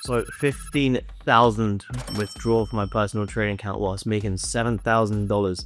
So 15,000 withdrawal from my personal trading account whilst making $7,000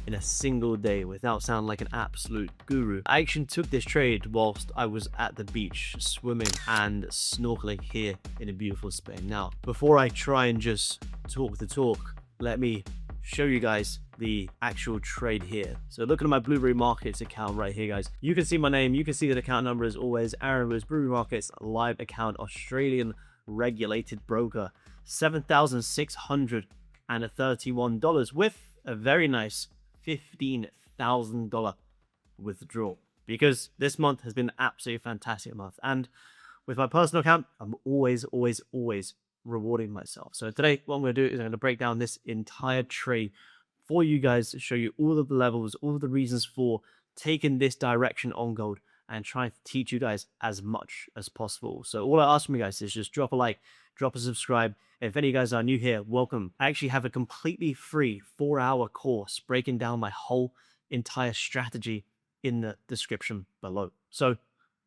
in a single day without sounding like an absolute guru. I actually took this trade whilst I was at the beach swimming and snorkeling here in a beautiful Spain. Now, before I try and just talk the talk, let me show you guys the actual trade here. So looking at my Blueberry Markets account right here, guys, you can see my name, you can see the account number as always, Aaron Lewis, Blueberry Markets, live account, Australian regulated broker, $7,631 with a very nice $15,000 withdrawal, because this month has been an absolutely fantastic month. And with my personal account, I'm always rewarding myself. So today, what I'm going to do is I'm going to break down this entire trade for you guys to show you all of the levels, all of the reasons for taking this direction on gold, and try to teach you guys as much as possible. So all I ask from you guys is just drop a like, drop a subscribe. And if any of you guys are new here, welcome. I actually have a completely free 4-hour course breaking down my whole entire strategy in the description below. So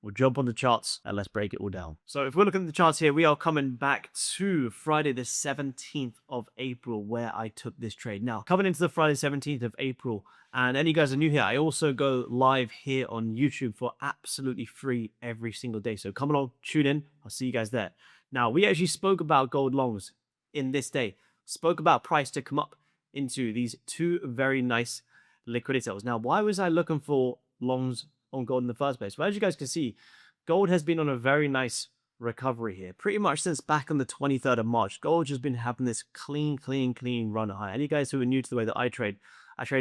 we'll jump on the charts and let's break it all down. So if we're looking at the charts here, we are coming back to Friday the 17th of April where I took this trade. Now, coming into the Friday 17th of April, and any of you guys are new here, I also go live here on YouTube for absolutely free every single day. So come along, tune in. I'll see you guys there. Now, we actually spoke about gold longs in this day. Spoke about price to come up into these two very nice liquidity levels. Now, why was I looking for longs on gold in the first place? Well, as you guys can see, gold has been on a very nice recovery here. Pretty much since back on the 23rd of March, gold has been having this clean run high. And you guys who are new to the way that I trade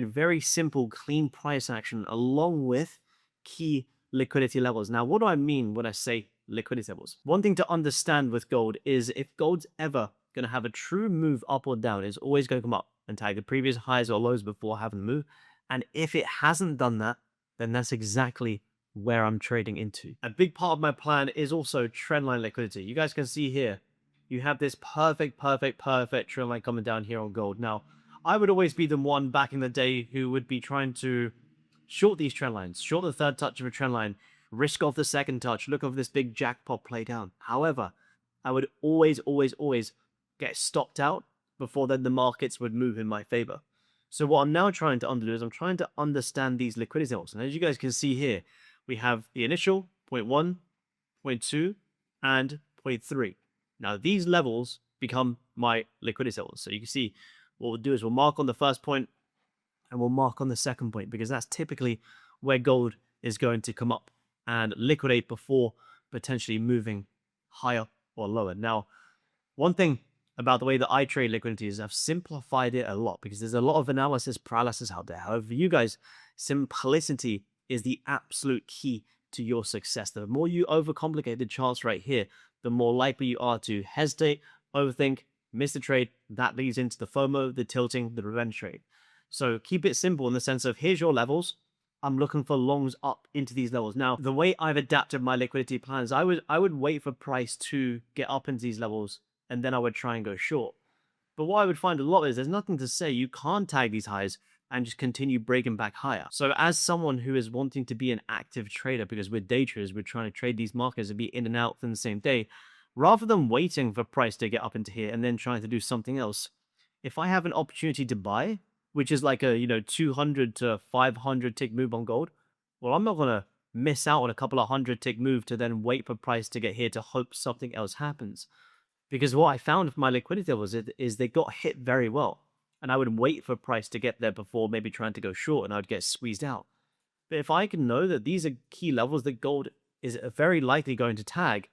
very simple, clean price action along with key liquidity levels. Now, what do I mean when I say liquidity levels? One thing to understand with gold is if gold's ever going to have a true move up or down, it's always going to come up and tag the previous highs or lows before having the move. And if it hasn't done that, then that's exactly where I'm trading into. A big part of my plan is also trendline liquidity. You guys can see here, you have this perfect trendline coming down here on gold. Now, I would always be the one back in the day who would be trying to short these trend lines, short the third touch of a trend line, risk off the second touch, look over this big jackpot play down. However, I would always get stopped out before then the markets would move in my favor. So what I'm now trying to undo is I'm trying to understand these liquidity levels. And as you guys can see here, we have the initial 0.1, 0.2, and 0.3. Now these levels become my liquidity levels. So you can see what we'll do is we'll mark on the first point and we'll mark on the second point, because that's typically where gold is going to come up and liquidate before potentially moving higher or lower. Now, one thing about the way that I trade liquidity is I've simplified it a lot, because there's a lot of analysis paralysis out there. However, you guys, simplicity is the absolute key to your success. The more you overcomplicate the charts right here, the more likely you are to hesitate, overthink, miss the trade. That leads into the FOMO, the tilting, the revenge trade. So keep it simple in the sense of here's your levels. I'm looking for longs up into these levels. Now, the way I've adapted my liquidity plans, I would wait for price to get up into these levels, and then I would try and go short. But what I would find a lot is there's nothing to say you can't tag these highs and just continue breaking back higher. So as someone who is wanting to be an active trader, because we're day traders, we're trying to trade these markets and be in and out in the same day, rather than waiting for price to get up into here and then trying to do something else, if I have an opportunity to buy, which is like a 200 to 500 tick move on gold, well, I'm not going to miss out on a couple of 100 tick move to then wait for price to get here to hope something else happens. Because what I found with my liquidity levels is they got hit very well. And I would wait for price to get there before maybe trying to go short, and I would get squeezed out. But if I can know that these are key levels that gold is very likely going to tag,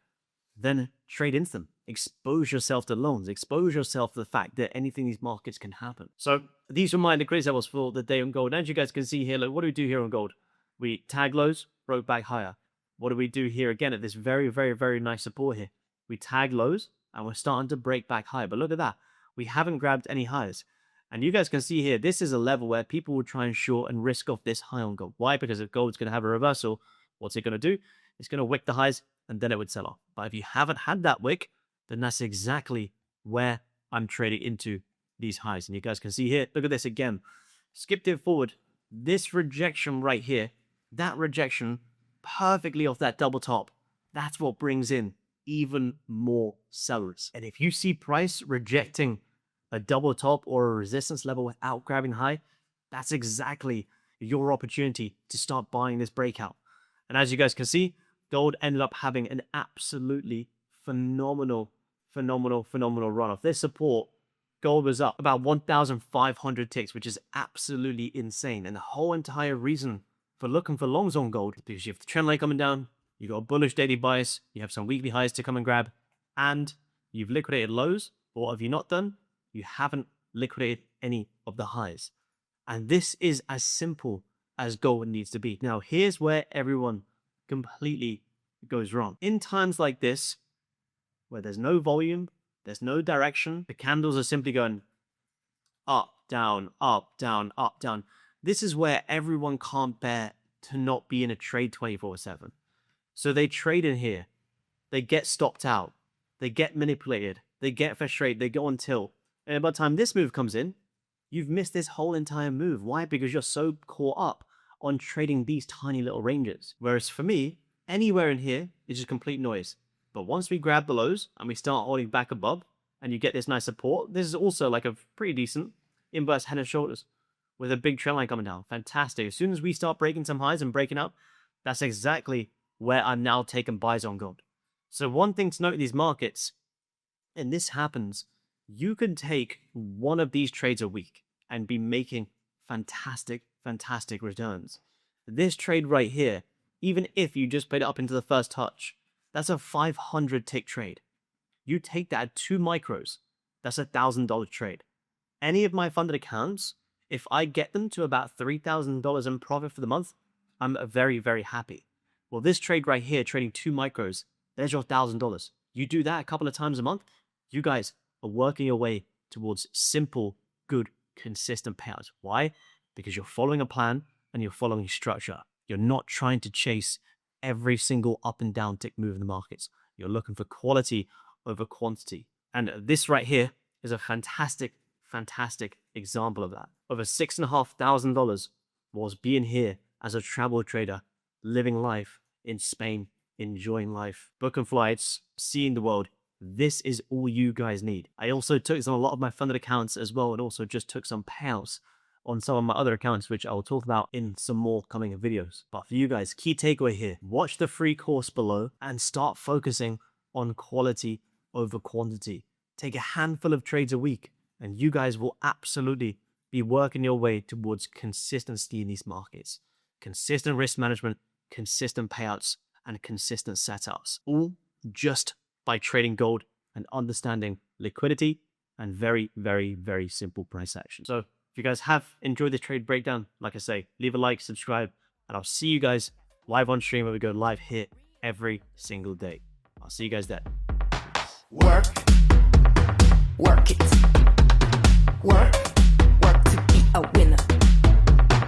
then trade into them. Expose yourself to loans. Expose yourself to the fact that anything in these markets can happen. So these are my liquidity levels for the day on gold. And as you guys can see here, look, what do we do here on gold? We tag lows, broke back higher. What do we do here again at this very nice support here? We tag lows, and we're starting to break back high. But look at that. We haven't grabbed any highs. And you guys can see here, this is a level where people will try and short and risk off this high on gold. Why? Because if gold's going to have a reversal, what's it going to do? It's going to wick the highs, and then it would sell off. But if you haven't had that wick, then that's exactly where I'm trading into these highs. And you guys can see here, look at this again. Skipped it forward. This rejection right here, that rejection perfectly off that double top, that's what brings in even more sellers. And if you see price rejecting a double top or a resistance level without grabbing high, that's exactly your opportunity to start buying this breakout. And as you guys can see, gold ended up having an absolutely phenomenal run off this support. Gold was up about 1,500 ticks, which is absolutely insane. And the whole entire reason for looking for longs on gold is because you have the trend line coming down, you got a bullish daily bias, you have some weekly highs to come and grab, and you've liquidated lows. But what have you not done? You haven't liquidated any of the highs. And this is as simple as gold needs to be. Now, here's where everyone completely goes wrong. In times like this, where there's no volume, there's no direction, the candles are simply going up, down, up, down, up, down. This is where everyone can't bear to not be in a trade 24/7. So they trade in here, they get stopped out, they get manipulated, they get frustrated, they go on tilt. And by the time this move comes in, you've missed this whole entire move. Why? Because you're so caught up on trading these tiny little ranges. Whereas for me, anywhere in here is just complete noise. But once we grab the lows and we start holding back above and you get this nice support, this is also like a pretty decent inverse head and shoulders with a big trend line coming down. Fantastic. As soon as we start breaking some highs and breaking up, that's exactly where I'm now taking buys on gold. So one thing to note in these markets, and this happens, you can take one of these trades a week and be making fantastic returns. This trade right here, even if you just played it up into the first touch, that's a 500 tick trade. You take that at 2 micros, that's a $1,000 trade. Any of my funded accounts, if I get them to about $3,000 in profit for the month, I'm very happy. Well, this trade right here, trading 2 micros, there's your $1,000. You do that a couple of times a month, you guys are working your way towards simple, good, consistent payouts. Why? Because you're following a plan and you're following structure. You're not trying to chase every single up and down tick move in the markets. You're looking for quality over quantity. And this right here is a fantastic example of that. Over $6,500 was being here as a travel trader, living life in Spain, enjoying life, booking flights, seeing the world. This is all you guys need. I also took this on a lot of my funded accounts as well, and also just took some payouts on some of my other accounts, which I will talk about in some more coming videos. But for you guys, key takeaway here, watch the free course below and start focusing on quality over quantity. Take a handful of trades a week and you guys will absolutely be working your way towards consistency in these markets. Consistent risk management, consistent payouts, and consistent setups, all just by trading gold and understanding liquidity and very simple price action. So if you guys have enjoyed this trade breakdown, like I say, leave a like, subscribe, and I'll see you guys live on stream where we go live here every single day. I'll see you guys then. Work.